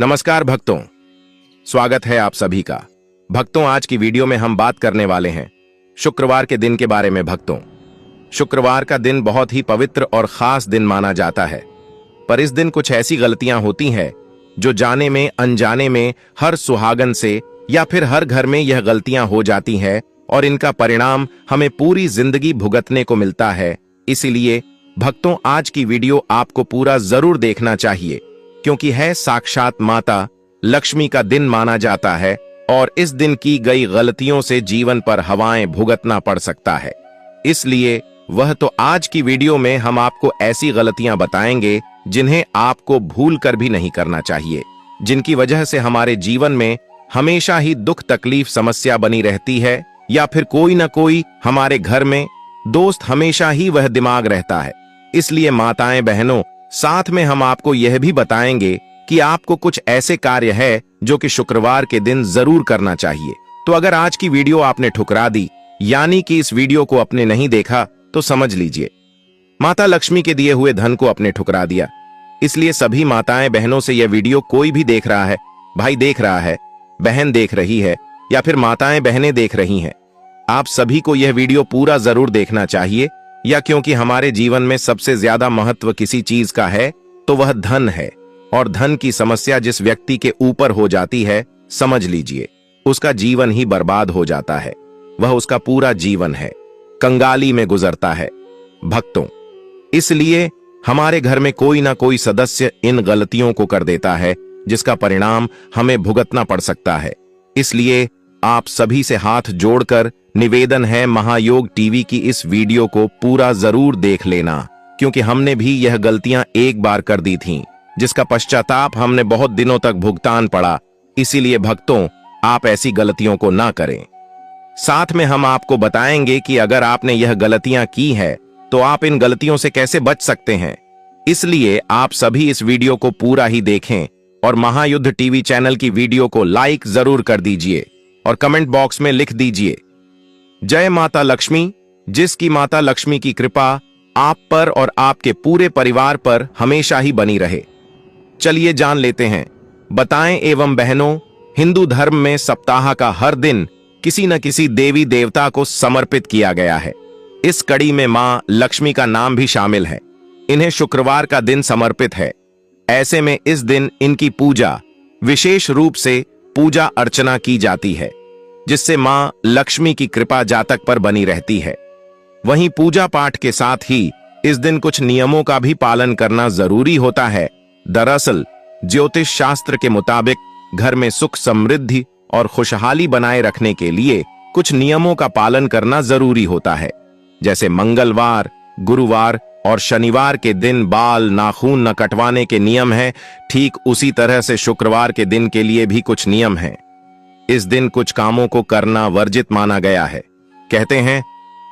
नमस्कार भक्तों, स्वागत है आप सभी का। भक्तों, आज की वीडियो में हम बात करने वाले हैं शुक्रवार के दिन के बारे में। भक्तों, शुक्रवार का दिन बहुत ही पवित्र और खास दिन माना जाता है, पर इस दिन कुछ ऐसी गलतियां होती हैं जो जाने में अनजाने में हर सुहागन से या फिर हर घर में यह गलतियां हो जाती हैं और इनका परिणाम हमें पूरी जिंदगी भुगतने को मिलता है। इसीलिए भक्तों, आज की वीडियो आपको पूरा जरूर देखना चाहिए, क्योंकि है साक्षात माता लक्ष्मी का दिन माना जाता है और इस दिन की गई गलतियों से जीवन पर हवाएं भुगतना पड़ सकता है। इसलिए वह तो आज की वीडियो में हम आपको ऐसी गलतियां बताएंगे जिन्हें आपको भूल कर भी नहीं करना चाहिए, जिनकी वजह से हमारे जीवन में हमेशा ही दुख तकलीफ समस्या बनी रहती है, या फिर कोई ना कोई हमारे घर में दोस्त हमेशा ही वह दिमाग रहता है। इसलिए माताएं बहनों, साथ में हम आपको यह भी बताएंगे कि आपको कुछ ऐसे कार्य है जो कि शुक्रवार के दिन जरूर करना चाहिए। तो अगर आज की वीडियो आपने ठुकरा दी, यानी कि इस वीडियो को आपने नहीं देखा, तो समझ लीजिए माता लक्ष्मी के दिए हुए धन को आपने ठुकरा दिया। इसलिए सभी माताएं बहनों से यह वीडियो कोई भी देख रहा है, भाई देख रहा है, बहन देख रही है, या फिर माताएं बहनें देख रही हैं, आप सभी को यह वीडियो पूरा जरूर देखना चाहिए। या क्योंकि हमारे जीवन में सबसे ज्यादा महत्व किसी चीज का है तो वह धन है, और धन की समस्या जिस व्यक्ति के ऊपर हो जाती है, समझ लीजिए उसका जीवन ही बर्बाद हो जाता है। वह उसका पूरा जीवन है कंगाली में गुजरता है। भक्तों, इसलिए हमारे घर में कोई ना कोई सदस्य इन गलतियों को कर देता है जिसका परिणाम हमें भुगतना पड़ सकता है। इसलिए आप सभी से हाथ जोड़कर निवेदन है, महायोग टीवी की इस वीडियो को पूरा जरूर देख लेना, क्योंकि हमने भी यह गलतियां एक बार कर दी थीं, जिसका पश्चाताप हमने बहुत दिनों तक भुगतान पड़ा। इसीलिए भक्तों, आप ऐसी गलतियों को ना करें। साथ में हम आपको बताएंगे कि अगर आपने यह गलतियां की है तो आप इन गलतियों से कैसे बच सकते हैं। इसलिए आप सभी इस वीडियो को पूरा ही देखें और महायुद्ध टीवी चैनल की वीडियो को लाइक जरूर कर दीजिए और कमेंट बॉक्स में लिख दीजिए, जय माता लक्ष्मी। जिसकी माता लक्ष्मी की कृपा आप पर और आपके पूरे परिवार पर हमेशा ही बनी रहे। चलिए जान लेते हैं। बताएं एवं बहनों, हिंदू धर्म में सप्ताह का हर दिन किसी न किसी देवी देवता को समर्पित किया गया है। इस कड़ी में मां लक्ष्मी का नाम भी शामिल है। इन्हें शुक्रवार का दिन समर्पित है। ऐसे में इस दिन इनकी पूजा, विशेष रूप से पूजा अर्चना की जाती है, जिससे मां लक्ष्मी की कृपा जातक पर बनी रहती है। वहीं पूजा पाठ के साथ ही इस दिन कुछ नियमों का भी पालन करना जरूरी होता है। दरअसल ज्योतिष शास्त्र के मुताबिक घर में सुख समृद्धि और खुशहाली बनाए रखने के लिए कुछ नियमों का पालन करना जरूरी होता है। जैसे मंगलवार, गुरुवार और शनिवार के दिन बाल नाखून न कटवाने के नियम हैं, ठीक उसी तरह से शुक्रवार के दिन के लिए भी कुछ नियम हैं। इस दिन कुछ कामों को करना वर्जित माना गया है। कहते हैं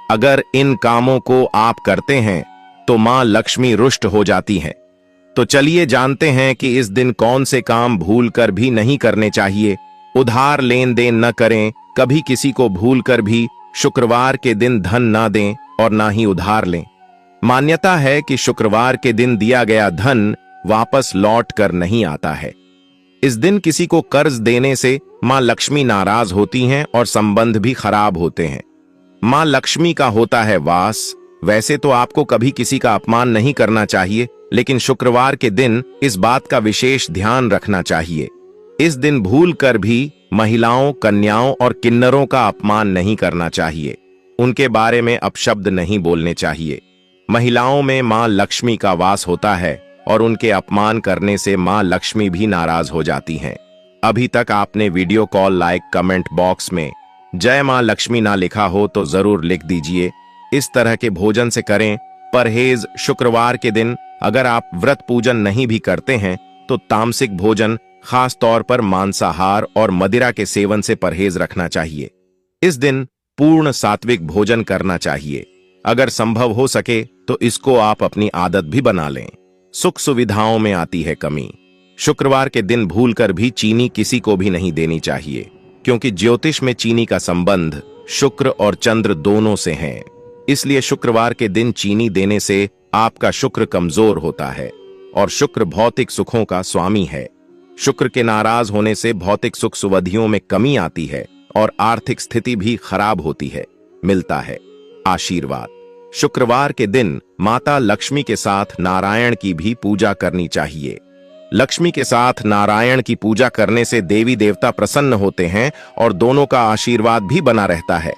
अगर इन कामों को आप करते हैं तो मां लक्ष्मी रुष्ट हो जाती हैं। तो चलिए जानते हैं कि इस दिन कौन से काम भूलकर भी नहीं करने चाहिए। उधार लेन देन न करें, कभी किसी को भूलकर भी शुक्रवार के दिन धन ना दें और ना ही उधार लें। मान्यता है कि शुक्रवार के दिन दिया गया धन वापस लौट कर नहीं आता है। इस दिन किसी को कर्ज देने से मां लक्ष्मी नाराज होती हैं और संबंध भी खराब होते हैं। मां लक्ष्मी का होता है वास। वैसे तो आपको कभी किसी का अपमान नहीं करना चाहिए, लेकिन शुक्रवार के दिन इस बात का विशेष ध्यान रखना चाहिए। इस दिन भूल कर भी महिलाओं, कन्याओं और किन्नरों का अपमान नहीं करना चाहिए। उनके बारे में अपशब्द नहीं बोलने चाहिए। महिलाओं में मां लक्ष्मी का वास होता है और उनके अपमान करने से मां लक्ष्मी भी नाराज हो जाती हैं। अभी तक आपने video call, like, comment box में जय मां लक्ष्मी ना लिखा हो तो जरूर लिख दीजिए। इस तरह के भोजन से करें परहेज। शुक्रवार के दिन अगर आप व्रत पूजन नहीं भी करते हैं तो तामसिक भोजन, खास तौर पर मांसाहार और मदिरा के सेवन से परहेज रखना चाहिए। इस दिन पूर्ण सात्विक भोजन करना चाहिए। अगर संभव हो सके तो इसको आप अपनी आदत भी बना लें। सुख सुविधाओं में आती है कमी। शुक्रवार के दिन भूलकर भी चीनी किसी को भी नहीं देनी चाहिए, क्योंकि ज्योतिष में चीनी का संबंध शुक्र और चंद्र दोनों से है। इसलिए शुक्रवार के दिन चीनी देने से आपका शुक्र कमजोर होता है और शुक्र भौतिक सुखों का स्वामी है। शुक्र के नाराज होने से भौतिक सुख सुविधाओं में कमी आती है और आर्थिक स्थिति भी खराब होती है। मिलता है आशीर्वाद। शुक्रवार के दिन माता लक्ष्मी के साथ नारायण की भी पूजा करनी चाहिए। लक्ष्मी के साथ नारायण की पूजा करने से देवी देवता प्रसन्न होते हैं और दोनों का आशीर्वाद भी बना रहता है।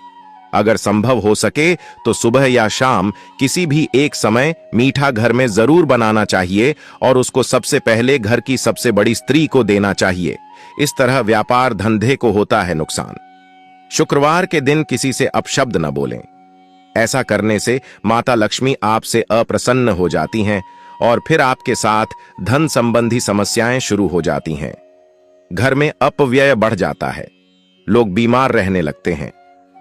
अगर संभव हो सके तो सुबह या शाम किसी भी एक समय मीठा घर में जरूर बनाना चाहिए और उसको सबसे पहले घर की सबसे बड़ी स्त्री को देना चाहिए। इस तरह व्यापार धंधे को होता है नुकसान। शुक्रवार के दिन किसी से अपशब्द न बोलें। ऐसा करने से माता लक्ष्मी आपसे अप्रसन्न हो जाती हैं और फिर आपके साथ धन संबंधी समस्याएं शुरू हो जाती हैं। घर में अपव्यय बढ़ जाता है, लोग बीमार रहने लगते हैं,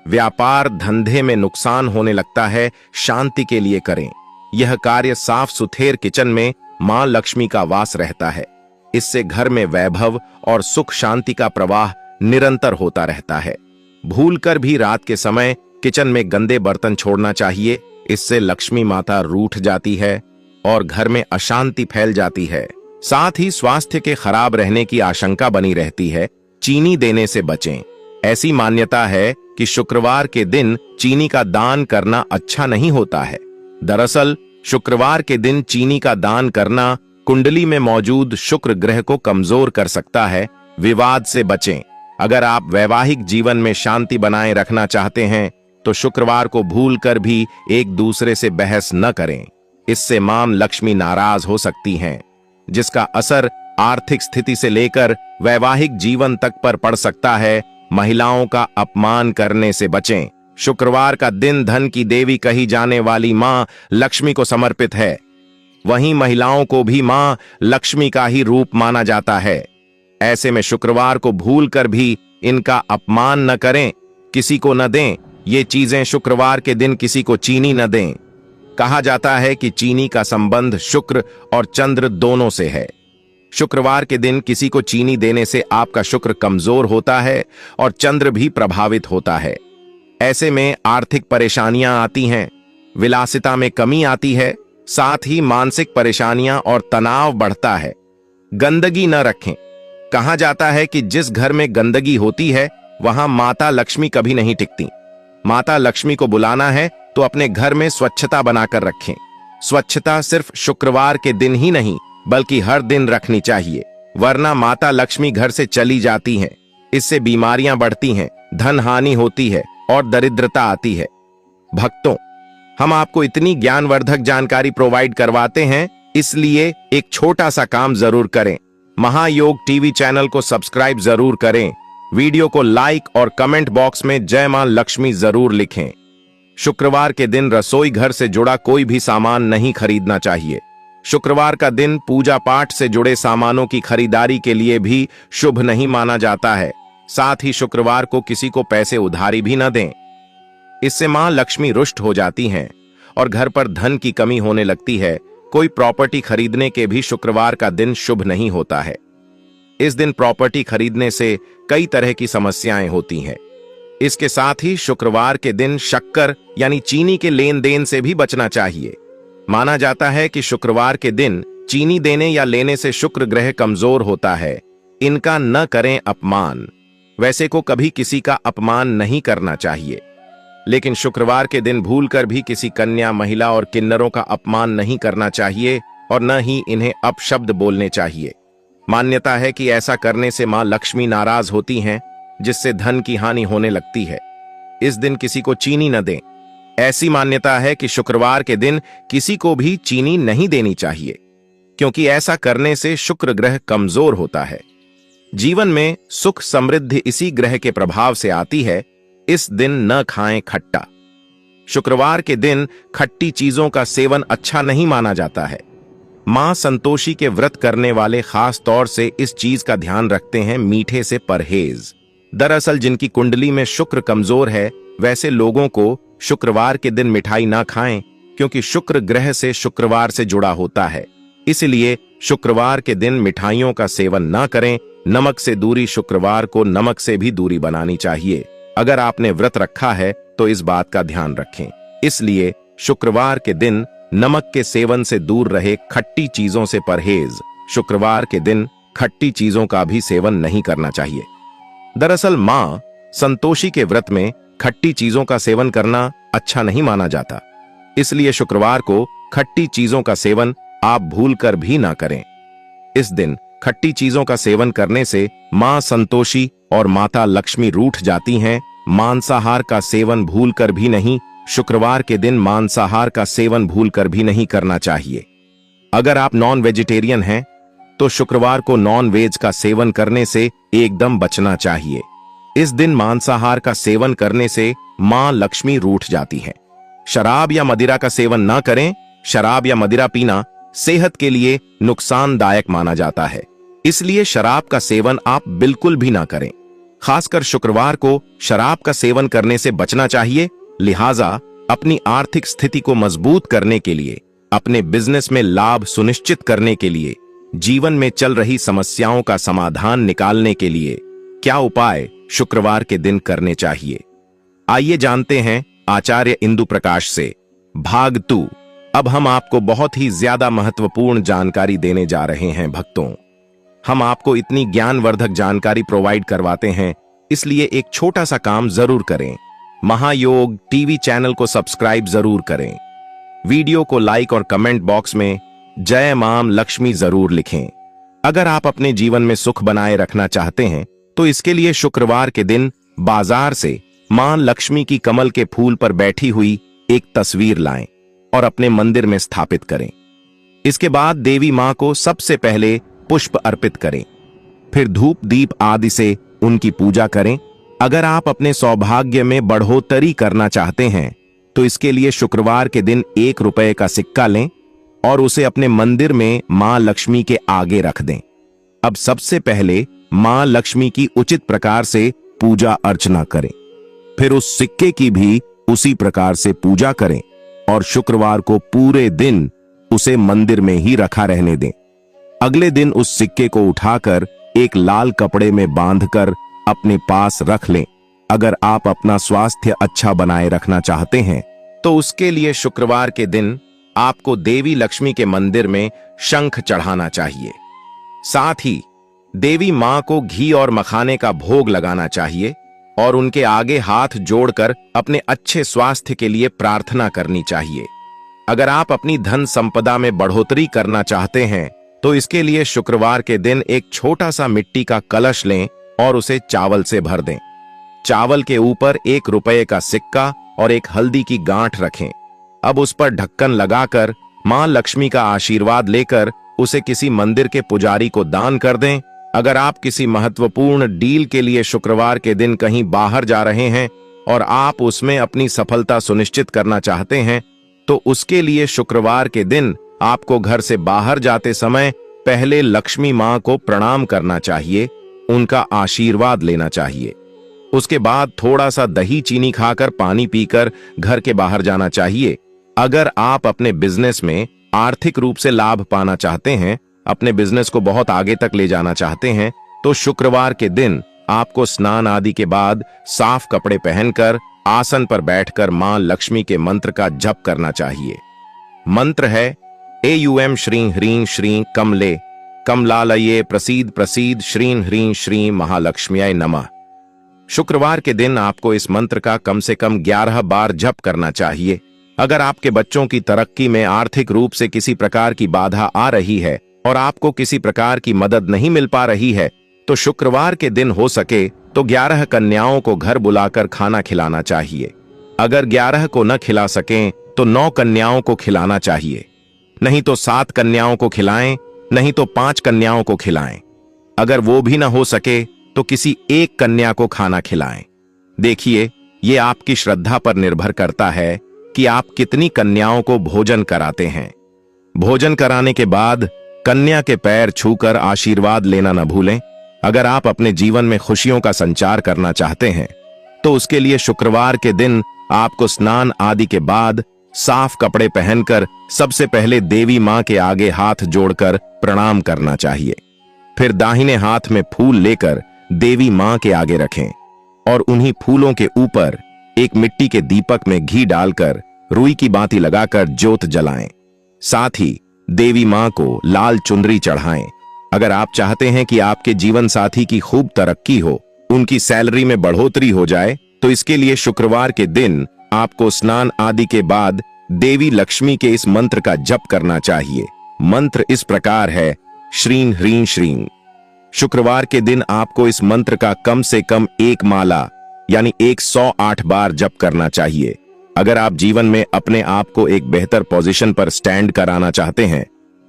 व्यापार धंधे में नुकसान होने लगता है। शांति के लिए करें यह कार्य। साफ सुथरे किचन में मां लक्ष्मी का वास रहता है। इससे घर में वैभव और सुख शांति का प्रवाह निरंतर होता रहता है। भूलकर भी रात के समय किचन में गंदे बर्तन छोड़ना चाहिए। इससे लक्ष्मी माता रूठ जाती है और घर में अशांति फैल जाती है। साथ ही स्वास्थ्य के खराब रहने की आशंका बनी रहती है। चीनी देने से बचें। ऐसी मान्यता है कि शुक्रवार के दिन चीनी का दान करना अच्छा नहीं होता है। दरअसल शुक्रवार के दिन चीनी का दान करना कुंडली में मौजूद शुक्र ग्रह को कमजोर कर सकता है। विवाद से बचें। अगर आप वैवाहिक जीवन में शांति बनाए रखना चाहते हैं तो शुक्रवार को भूलकर भी एक दूसरे से बहस न करें। इससे मां लक्ष्मी नाराज हो सकती हैं, जिसका असर आर्थिक स्थिति से लेकर वैवाहिक जीवन तक पर पड़ सकता है। महिलाओं का अपमान करने से बचें। शुक्रवार का दिन धन की देवी कही जाने वाली मां लक्ष्मी को समर्पित है। वहीं महिलाओं को भी मां लक्ष्मी का ही रूप माना जाता है। ऐसे में शुक्रवार को भूलकर भी इनका अपमान न करें, किसी को न दें। ये चीजें शुक्रवार के दिन किसी को चीनी न दें। कहा जाता है कि चीनी का संबंध शुक्र और चंद्र दोनों से है। शुक्रवार के दिन किसी को चीनी देने से आपका शुक्र कमजोर होता है और चंद्र भी प्रभावित होता है। ऐसे में आर्थिक परेशानियां आती हैं, विलासिता में कमी आती है, साथ ही मानसिक परेशानियां और तनाव बढ़ता है। गंदगी न रखें। कहा जाता है कि जिस घर में गंदगी होती है वहां माता लक्ष्मी कभी नहीं टिकती। माता लक्ष्मी को बुलाना है तो अपने घर में स्वच्छता बनाकर रखें। स्वच्छता सिर्फ शुक्रवार के दिन ही नहीं बल्कि हर दिन रखनी चाहिए, वरना माता लक्ष्मी घर से चली जाती हैं। इससे बीमारियां बढ़ती हैं, धन हानि होती है और दरिद्रता आती है। भक्तों, हम आपको इतनी ज्ञानवर्धक जानकारी प्रोवाइड करवाते हैं, इसलिए एक छोटा सा काम जरूर करें। महायोग टीवी चैनल को सब्सक्राइब जरूर करें। वीडियो को लाइक और कमेंट बॉक्स में जय मां लक्ष्मी जरूर लिखें। शुक्रवार के दिन रसोई घर से जुड़ा कोई भी सामान नहीं खरीदना चाहिए। शुक्रवार का दिन पूजा पाठ से जुड़े सामानों की खरीदारी के लिए भी शुभ नहीं माना जाता है। साथ ही शुक्रवार को किसी को पैसे उधारी भी न दें। इससे मां लक्ष्मी रुष्ट हो जाती हैं और घर पर धन की कमी होने लगती है। कोई प्रॉपर्टी खरीदने के भी शुक्रवार का दिन शुभ नहीं होता है। इस दिन प्रॉपर्टी खरीदने से कई तरह की समस्याएं होती हैं। इसके साथ ही शुक्रवार के दिन शक्कर यानी चीनी के लेन देन से भी बचना चाहिए। माना जाता है कि शुक्रवार के दिन चीनी देने या लेने से शुक्र ग्रह कमजोर होता है। इनका न करें अपमान। वैसे को कभी किसी का अपमान नहीं करना चाहिए, लेकिन शुक्रवार के दिन भूलकर भी किसी कन्या, महिला और किन्नरों का अपमान नहीं करना चाहिए और न ही इन्हें अपशब्द बोलने चाहिए। मान्यता है कि ऐसा करने से मां लक्ष्मी नाराज होती हैं, जिससे धन की हानि होने लगती है। इस दिन किसी को चीनी न दें। ऐसी मान्यता है कि शुक्रवार के दिन किसी को भी चीनी नहीं देनी चाहिए, क्योंकि ऐसा करने से शुक्र ग्रह कमजोर होता है। जीवन में सुख समृद्धि इसी ग्रह के प्रभाव से आती है। इस दिन न खाएं खट्टा। शुक्रवार के दिन खट्टी चीजों का सेवन अच्छा नहीं माना जाता है। मां संतोषी के व्रत करने वाले खास तौर से इस चीज का ध्यान रखते हैं, मीठे से परहेज। दरअसल जिनकी कुंडली में शुक्र कमजोर है, वैसे लोगों को शुक्रवार के दिन मिठाई ना खाएं, क्योंकि शुक्र ग्रह से शुक्रवार से जुड़ा होता है। इसलिए शुक्रवार के दिन मिठाइयों का सेवन ना करें। नमक से दूरी, शुक्रवार को नमक से भी दूरी बनानी चाहिए। अगर आपने व्रत रखा है तो इस बात का ध्यान रखें। इसलिए शुक्रवार के दिन नमक के सेवन से दूर रहे, खट्टी चीजों से परहेज। शुक्रवार के दिन खट्टी चीजों का भी सेवन नहीं करना चाहिए। दरअसल मां संतोषी के व्रत में खट्टी चीजों का सेवन करना अच्छा नहीं माना जाता, इसलिए शुक्रवार को खट्टी चीजों का सेवन आप भूलकर भी ना करें। इस दिन खट्टी चीजों का सेवन करने से मां संतोषी और माता लक्ष्मी रूठ जाती हैं। मांसाहार का सेवन भूलकर भी नहीं, शुक्रवार के दिन मांसाहार का सेवन भूलकर भी नहीं करना चाहिए। अगर आप नॉन वेजिटेरियन हैं तो शुक्रवार को नॉन वेज का सेवन करने से एकदम बचना चाहिए। इस दिन मांसाहार का सेवन करने से मां लक्ष्मी रूठ जाती है। शराब या मदिरा का सेवन ना करें। शराब या मदिरा पीना सेहत के लिए नुकसानदायक माना जाता है, इसलिए शराब का सेवन आप बिल्कुल भी ना करें। खासकर शुक्रवार को शराब का सेवन करने से बचना चाहिए। लिहाजा अपनी आर्थिक स्थिति को मजबूत करने के लिए, अपने बिजनेस में लाभ सुनिश्चित करने के लिए, जीवन में चल रही समस्याओं का समाधान निकालने के लिए क्या उपाय शुक्रवार के दिन करने चाहिए, आइए जानते हैं आचार्य इंदु प्रकाश से। भाग 2। अब हम आपको बहुत ही ज्यादा महत्वपूर्ण जानकारी देने जा रहे हैं भक्तों। हम आपको इतनी ज्ञानवर्धक जानकारी प्रोवाइड करवाते हैं, इसलिए एक छोटा सा काम जरूर करें। महायोग टीवी चैनल को सब्सक्राइब जरूर करें। वीडियो को लाइक और कमेंट बॉक्स में जय मां लक्ष्मी जरूर लिखें। अगर आप अपने जीवन में सुख बनाए रखना चाहते हैं तो इसके लिए शुक्रवार के दिन बाजार से मां लक्ष्मी की कमल के फूल पर बैठी हुई एक तस्वीर लाएं और अपने मंदिर में स्थापित करें। इसके बाद देवी मां को सबसे पहले पुष्प अर्पित करें, फिर धूप दीप आदि से उनकी पूजा करें। अगर आप अपने सौभाग्य में बढ़ोतरी करना चाहते हैं तो इसके लिए शुक्रवार के दिन 1 रुपए का सिक्का लें और उसे अपने मंदिर में मां लक्ष्मी के आगे रख दें। अब सबसे पहले मां लक्ष्मी की उचित प्रकार से पूजा अर्चना करें, फिर उस सिक्के की भी उसी प्रकार से पूजा करें और शुक्रवार को पूरे दिन उसे मंदिर में ही रखा रहने दें। अगले दिन उस सिक्के को उठाकर एक लाल कपड़े में बांधकर अपने पास रख लें। अगर आप अपना स्वास्थ्य अच्छा बनाए रखना चाहते हैं तो उसके लिए शुक्रवार के दिन आपको देवी लक्ष्मी के मंदिर में शंख चढ़ाना चाहिए। साथ ही देवी मां को घी और मखाने का भोग लगाना चाहिए और उनके आगे हाथ जोड़कर अपने अच्छे स्वास्थ्य के लिए प्रार्थना करनी चाहिए। अगर आप अपनी धन संपदा में बढ़ोतरी करना चाहते हैं तो इसके लिए शुक्रवार के दिन एक छोटा सा मिट्टी का कलश लें और उसे चावल से भर दें। चावल के ऊपर 1 रुपए का सिक्का और एक हल्दी की गांठ रखें। अब उस पर ढक्कन लगाकर मां लक्ष्मी का आशीर्वाद लेकर उसे किसी मंदिर के पुजारी को दान कर दें। अगर आप किसी महत्वपूर्ण डील के लिए शुक्रवार के दिन कहीं बाहर जा रहे हैं और आप उसमें अपनी सफलता सुनिश्चित करना चाहते हैं तो उसके लिए शुक्रवार के दिन आपको घर से बाहर जाते समय पहले लक्ष्मी मां को प्रणाम करना चाहिए, उनका आशीर्वाद लेना चाहिए। उसके बाद थोड़ा सा दही चीनी खाकर पानी पीकर घर के बाहर जाना चाहिए। अगर आप अपने बिजनेस में आर्थिक रूप से लाभ पाना चाहते हैं, अपने बिजनेस को बहुत आगे तक ले जाना चाहते हैं तो शुक्रवार के दिन आपको स्नान आदि के बाद साफ कपड़े पहनकर आसन पर बैठकर मां लक्ष्मी के मंत्र का जप करना चाहिए। मंत्र है एयूएम श्रीं ह्रीं श्रीं कमले कमलालये प्रसीद प्रसीद श्रीं ह्रीं श्रीं महालक्ष्म्याय नमः। शुक्रवार के दिन आपको इस मंत्र का कम से कम 11 बार जप करना चाहिए। अगर आपके बच्चों की तरक्की में आर्थिक रूप से किसी प्रकार की बाधा आ रही है और आपको किसी प्रकार की मदद नहीं मिल पा रही है तो शुक्रवार के दिन हो सके तो 11 कन्याओं को घर बुलाकर खाना खिलाना चाहिए। अगर 11 को न खिला सकें तो 9 कन्याओं को खिलाना चाहिए, नहीं तो 7 कन्याओं को खिलाएं, नहीं तो 5 कन्याओं को खिलाएं। अगर वो भी ना हो सके तो किसी एक कन्या को खाना खिलाएं। देखिए, ये आपकी श्रद्धा पर निर्भर करता है कि आप कितनी कन्याओं को भोजन कराते हैं। भोजन कराने के बाद कन्या के पैर छूकर आशीर्वाद लेना न भूलें। अगर आप अपने जीवन में खुशियों का संचार करना चाहते हैं तो उसके लिए शुक्रवार के दिन आपको स्नान आदि के बाद साफ कपड़े पहनकर सबसे पहले देवी मां के आगे हाथ जोड़कर प्रणाम करना चाहिए। फिर दाहिने हाथ में फूल लेकर देवी मां के आगे रखें और उन्हीं फूलों के ऊपर एक मिट्टी के दीपक में घी डालकर रुई की बाती लगाकर ज्योत जलाएं। साथ ही देवी मां को लाल चुनरी चढ़ाएं अगर आप चाहते हैं कि आपके जीवन साथी की खूब तरक्की हो, उनकी सैलरी में बढ़ोतरी हो जाए, तो इसके लिए शुक्रवार के दिन आपको स्नान आदि के बाद देवी लक्ष्मी के इस मंत्र का जप करना चाहिए। मंत्र इस प्रकार है, श्रीं ह्रीं श्रीं। शुक्रवार के दिन आपको इस मंत्र का कम से कम एक माला यानी 108 बार जप करना चाहिए। अगर आप जीवन में अपने आप को एक बेहतर पोजीशन पर स्टैंड कराना चाहते हैं,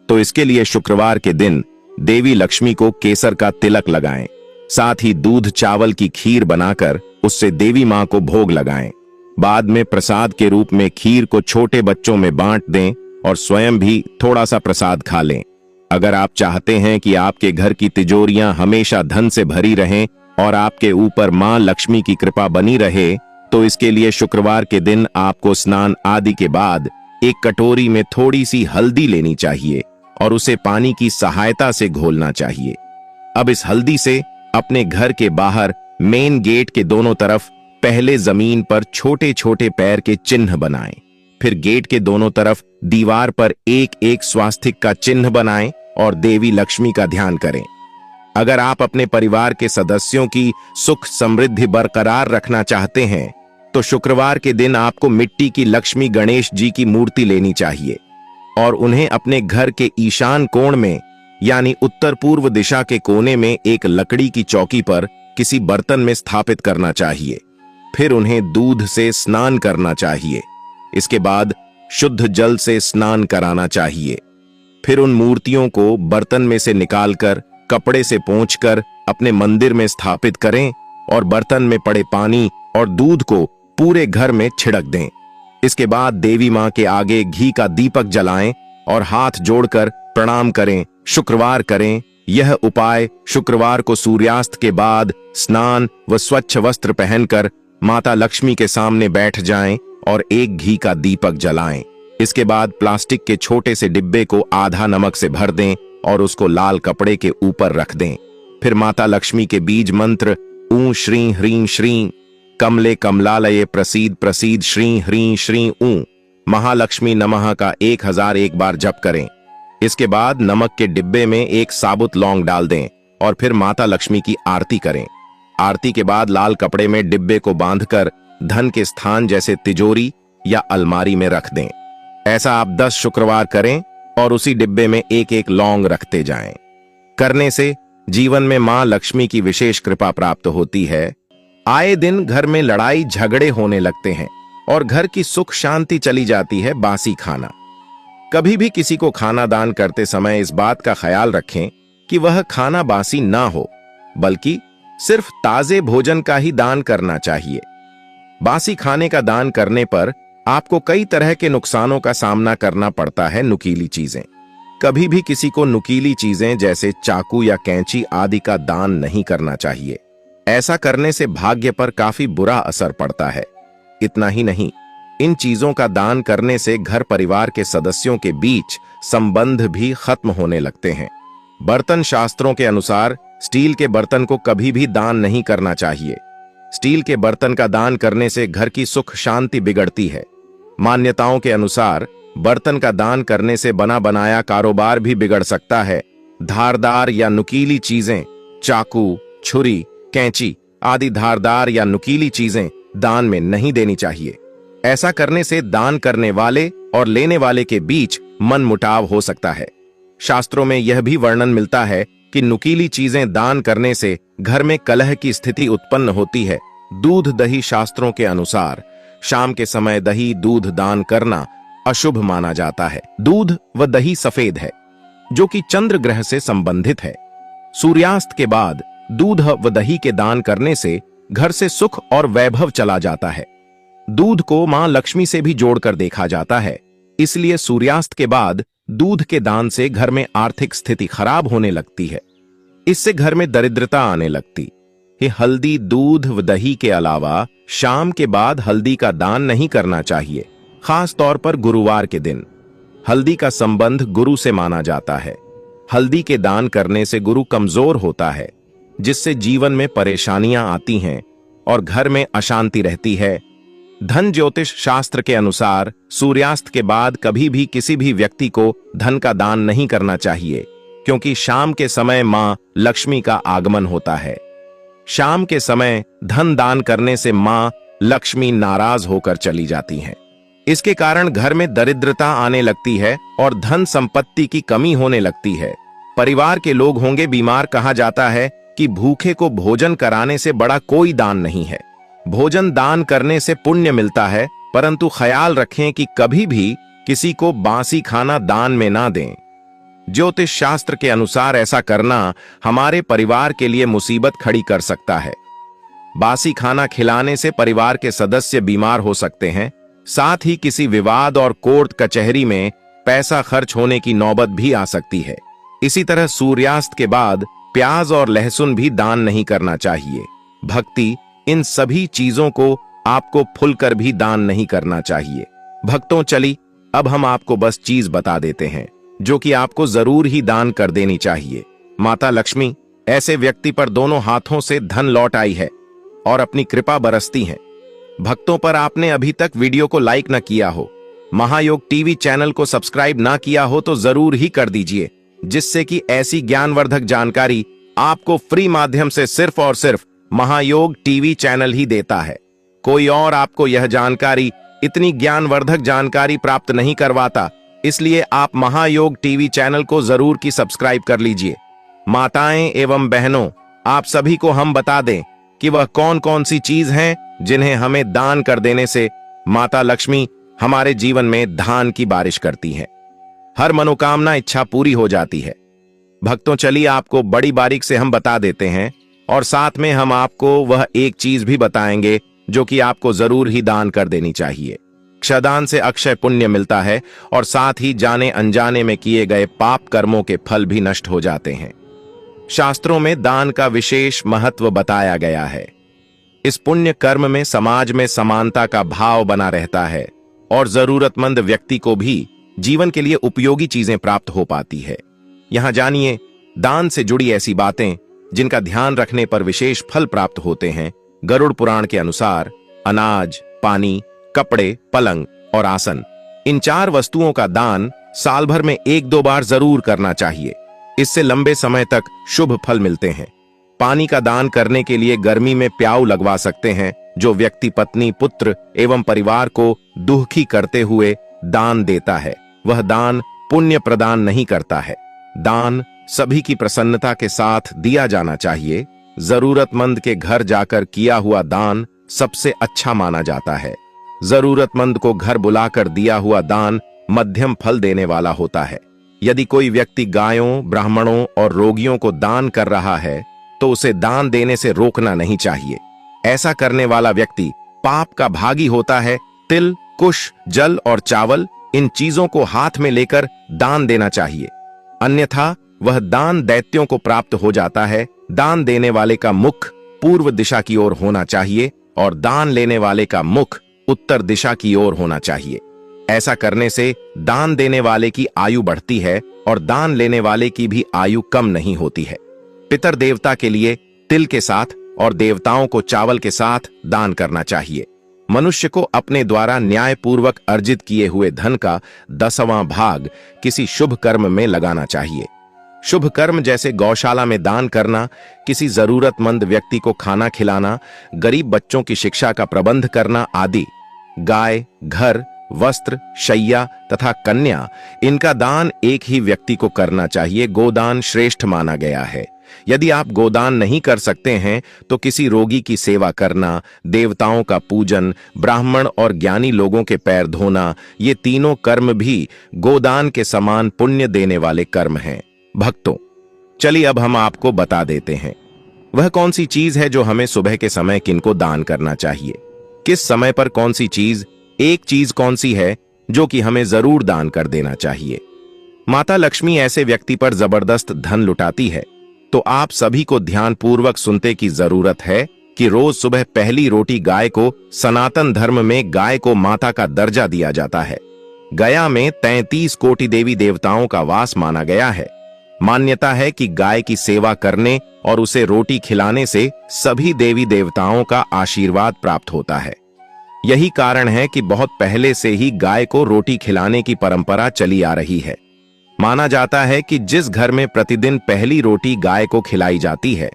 तो इसके लिए शुक्रवार के दिन देवी लक्ष्मी को केसर का तिलक लगाएं। साथ ही दूध चावल की खीर बनाकर उससे देवी मां को भोग लगाएं। बाद में प्रसाद के रूप में खीर को छोटे बच्चों में बांट दें और स्वयं भी थोड़ा सा प्रसाद खा लें। अगर आप चाहते हैं कि आपके घर की तिजोरियां हमेशा धन से भरी रहें और आपके ऊपर मां लक्ष्मी की कृपा बनी रहे, तो इसके लिए शुक्रवार के दिन आपको स्नान आदि के बाद एक कटोरी में थोड़ी सी हल्दी लेनी चाहिए और उसे पानी की सहायता से घोलना चाहिए। अब इस हल्दी से अपने घर के बाहर मेन गेट के दोनों तरफ पहले जमीन पर छोटे छोटे पैर के चिन्ह बनाएं। फिर गेट के दोनों तरफ दीवार पर एक एक स्वास्तिक का चिन्ह बनाएं और देवी लक्ष्मी का ध्यान करें। अगर आप अपने परिवार के सदस्यों की सुख समृद्धि बरकरार रखना चाहते हैं, तो शुक्रवार के दिन आपको मिट्टी की लक्ष्मी गणेश जी की मूर्ति लेनी चाहिए और उन्हें अपने घर के ईशान कोण में यानी उत्तर पूर्व दिशा के कोने में एक लकड़ी की चौकी पर किसी बर्तन में स्थापित करना चाहिए। फिर उन्हें दूध से स्नान करना चाहिए। इसके बाद शुद्ध जल से स्नान कराना चाहिए। फिर उन मूर्तियों को बर्तन में से निकालकर कपड़े से पोंछकर अपने मंदिर में स्थापित करें और बर्तन में पड़े पानी और दूध को पूरे घर में छिड़क दें। इसके बाद देवी मां के आगे घी का दीपक जलाएं और हाथ जोड़कर प्रणाम करें, शुक्रवार करें। यह उपाय शुक्रवार को सूर्यास्त के बाद स्नान व स्वच्छ वस्त्र पहनकर माता लक्ष्मी के सामने बैठ जाएं और एक घी का दीपक जलाएं। इसके बाद प्लास्टिक के छोटे से डिब्बे को आधा नमक से भर दें और उसको लाल कपड़े के ऊपर रख दें। फिर माता लक्ष्मी के बीज मंत्र ऊं श्रीं ह्रीं श्रीं कमले कमलालये प्रसीद प्रसीद श्रीं ह्रीं श्रीं ऊं महालक्ष्मी नमः का 1001 बार जप करें। इसके बाद नमक के डिब्बे में एक साबुत लौंग डाल दें और फिर माता लक्ष्मी की आरती करें। आरती के बाद लाल कपड़े में डिब्बे को बांधकर धन के स्थान जैसे तिजोरी या अलमारी में रख दें। ऐसा आप 10 शुक्रवार करें और उसी डिब्बे में एक एक लौंग रखते जाएं। करने से जीवन में मां लक्ष्मी की विशेष कृपा प्राप्त होती है। आए दिन घर में लड़ाई झगड़े होने लगते हैं और घर की सुख शांति चली जाती है। बासी खाना, कभी भी किसी को खाना दान करते समय इस बात का ख्याल रखें कि वह खाना बासी ना हो, बल्कि सिर्फ ताजे भोजन का ही दान करना चाहिए। बासी खाने का दान करने पर आपको कई तरह के नुकसानों का सामना करना पड़ता है। नुकीली चीजें, कभी भी किसी को नुकीली चीजें जैसे चाकू या कैंची आदि का दान नहीं करना चाहिए। ऐसा करने से भाग्य पर काफी बुरा असर पड़ता है। इतना ही नहीं, इन चीजों का दान करने से घर परिवार के सदस्यों के बीच संबंध भी खत्म होने लगते हैं। बर्तन शास्त्रों के अनुसार स्टील के बर्तन को कभी भी दान नहीं करना चाहिए। स्टील के बर्तन का दान करने से घर की सुख शांति बिगड़ती है। मान्यताओं के अनुसार बर्तन का दान करने से बना बनाया कारोबार भी बिगड़ सकता है। धारदार या नुकीली चीजें, चाकू, छुरी, कैंची आदि धारदार या नुकीली चीजें दान में नहीं देनी चाहिए। ऐसा करने से दान करने वाले और लेने वाले के बीच मनमुटाव हो सकता है। शास्त्रों में यह भी वर्णन मिलता है कि नुकीली चीजें दान करने से घर में कलह की स्थिति उत्पन्न होती है। दूध दही शास्त्रों के अनुसार शाम के समय दही दूध दान करना अशुभ माना जाता है। दूध व दही सफेद है, जो कि चंद्र ग्रह से संबंधित है। सूर्यास्त के बाद दूध व दही के दान करने से घर से सुख और वैभव चला जाता है। दूध को मां लक्ष्मी से भी जोड़कर देखा जाता है, इसलिए सूर्यास्त के बाद दूध के दान से घर में आर्थिक स्थिति खराब होने लगती है। इससे घर में दरिद्रता आने लगती है। हल्दी, दूध व दही के अलावा शाम के बाद हल्दी का दान नहीं करना चाहिए, खास तौर पर गुरुवार के दिन। हल्दी का संबंध गुरु से माना जाता है। हल्दी के दान करने से गुरु कमजोर होता है, जिससे जीवन में परेशानियां आती हैं और घर में अशांति रहती है। धन ज्योतिष शास्त्र के अनुसार सूर्यास्त के बाद कभी भी किसी भी व्यक्ति को धन का दान नहीं करना चाहिए। क्योंकि शाम के समय मां लक्ष्मी का आगमन होता है। शाम के समय धन दान करने से मां लक्ष्मी नाराज होकर चली जाती हैं। इसके कारण घर में दरिद्रता आने लगती है और धन संपत्ति की कमी होने लगती है। परिवार के लोग होंगे बीमार। कहा जाता है कि भूखे को भोजन कराने से बड़ा कोई दान नहीं है। भोजन दान करने से पुण्य मिलता है, परंतु ख्याल रखें कि कभी भी किसी को बासी खाना दान में ना दें। ज्योतिष शास्त्र के अनुसार ऐसा करना हमारे परिवार के लिए मुसीबत खड़ी कर सकता है। बासी खाना खिलाने से परिवार के सदस्य बीमार हो सकते हैं, साथ ही किसी विवाद और कोर्ट कचहरी में पैसा खर्च होने की नौबत भी आ सकती है। इसी तरह सूर्यास्त के बाद प्याज और लहसुन भी दान नहीं करना चाहिए। भक्ति, इन सभी चीजों को आपको खुलकर भी दान नहीं करना चाहिए। भक्तों, चली अब हम आपको बस चीज बता देते हैं जो कि आपको जरूर ही दान कर देनी चाहिए। माता लक्ष्मी ऐसे व्यक्ति पर दोनों हाथों से धन लौट आई है और अपनी कृपा बरसती हैं। भक्तों, पर आपने अभी तक वीडियो को लाइक न किया हो, महायोग टीवी चैनल को सब्सक्राइब ना किया हो तो जरूर ही कर दीजिए, जिससे कि ऐसी ज्ञानवर्धक जानकारी आपको फ्री माध्यम से सिर्फ और सिर्फ महायोग टीवी चैनल ही देता है। कोई और आपको यह जानकारी, इतनी ज्ञानवर्धक जानकारी प्राप्त नहीं करवाता। इसलिए आप महायोग टीवी चैनल को जरूर की सब्सक्राइब कर लीजिए। माताएं एवं बहनों, आप सभी को हम बता दें कि वह कौन कौन सी चीज हैं जिन्हें हमें दान कर देने से माता लक्ष्मी हमारे जीवन में धान की बारिश करती है। हर मनोकामना इच्छा पूरी हो जाती है। भक्तों, चलिए आपको बड़ी बारीक से हम बता देते हैं और साथ में हम आपको वह एक चीज भी बताएंगे जो कि आपको जरूर ही दान कर देनी चाहिए। क्षदान से अक्षय पुण्य मिलता है और साथ ही जाने अनजाने में किए गए पाप कर्मों के फल भी नष्ट हो जाते हैं। शास्त्रों में दान का विशेष महत्व बताया गया है। इस पुण्य कर्म में समाज में समानता का भाव बना रहता है और जरूरतमंद व्यक्ति को भी जीवन के लिए उपयोगी चीजें प्राप्त हो पाती है। यहां जानिए दान से जुड़ी ऐसी बातें जिनका ध्यान रखने पर विशेष फल प्राप्त होते हैं। गरुड़ पुराण के अनुसार अनाज, पानी, कपड़े, पलंग और आसन, इन 4 वस्तुओं का दान साल भर में 1-2 बार जरूर करना चाहिए। इससे लंबे समय तक शुभ फल मिलते हैं। पानी का दान करने के लिए गर्मी में प्याऊ लगवा सकते हैं। जो व्यक्ति पत्नी, पुत्र एवं परिवार को दुखी करते हुए दान देता है, वह दान पुण्य प्रदान नहीं करता है। दान सभी की प्रसन्नता के साथ दिया जाना चाहिए। जरूरतमंद के घर जाकर किया हुआ दान सबसे अच्छा माना जाता है। जरूरतमंद को घर बुलाकर दिया हुआ दान मध्यम फल देने वाला होता है। यदि कोई व्यक्ति गायों, ब्राह्मणों और रोगियों को दान कर रहा है तो उसे दान देने से रोकना नहीं चाहिए। ऐसा करने वाला व्यक्ति पाप का भागी होता है। तिल, कुश, जल और चावल, इन चीजों को हाथ में लेकर दान देना चाहिए, अन्यथा वह दान दैत्यों को प्राप्त हो जाता है। दान देने वाले का मुख पूर्व दिशा की ओर होना चाहिए और दान लेने वाले का मुख उत्तर दिशा की ओर होना चाहिए। ऐसा करने से दान देने वाले की आयु बढ़ती है और दान लेने वाले की भी आयु कम नहीं होती है। पितर देवता के लिए तिल के साथ और देवताओं को चावल के साथ दान करना चाहिए। मनुष्य को अपने द्वारा न्यायपूर्वक अर्जित किए हुए धन का 10वां भाग किसी शुभ कर्म में लगाना चाहिए। शुभ कर्म जैसे गौशाला में दान करना, किसी जरूरतमंद व्यक्ति को खाना खिलाना, गरीब बच्चों की शिक्षा का प्रबंध करना आदि। गाय, घर, वस्त्र, शैया तथा कन्या, इनका दान एक ही व्यक्ति को करना चाहिए। गोदान श्रेष्ठ माना गया है। यदि आप गोदान नहीं कर सकते हैं तो किसी रोगी की सेवा करना, देवताओं का पूजन, ब्राह्मण और ज्ञानी लोगों के पैर धोना, ये तीनों कर्म भी गोदान के समान पुण्य देने वाले कर्म हैं। भक्तों, चलिए अब हम आपको बता देते हैं वह कौन सी चीज है जो हमें सुबह के समय किनको दान करना चाहिए, किस समय पर कौन सी चीज, एक चीज कौन सी है जो कि हमें जरूर दान कर देना चाहिए। माता लक्ष्मी ऐसे व्यक्ति पर जबरदस्त धन लुटाती है, तो आप सभी को ध्यानपूर्वक सुनते की जरूरत है कि रोज सुबह पहली रोटी गाय को, सनातन धर्म में गाय को माता का दर्जा दिया जाता है। गया में 33 कोटि देवी देवताओं का वास माना गया है। मान्यता है कि गाय की सेवा करने और उसे रोटी खिलाने से सभी देवी देवताओं का आशीर्वाद प्राप्त होता है। यही कारण है कि बहुत पहले से ही गाय को रोटी खिलाने की परंपरा चली आ रही है। माना जाता है कि जिस घर में प्रतिदिन पहली रोटी गाय को खिलाई जाती है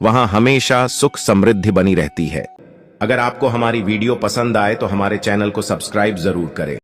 वहां हमेशा सुख समृद्धि बनी रहती है। अगर आपको हमारी वीडियो पसंद आए तो हमारे चैनल को सब्सक्राइब जरूर करें।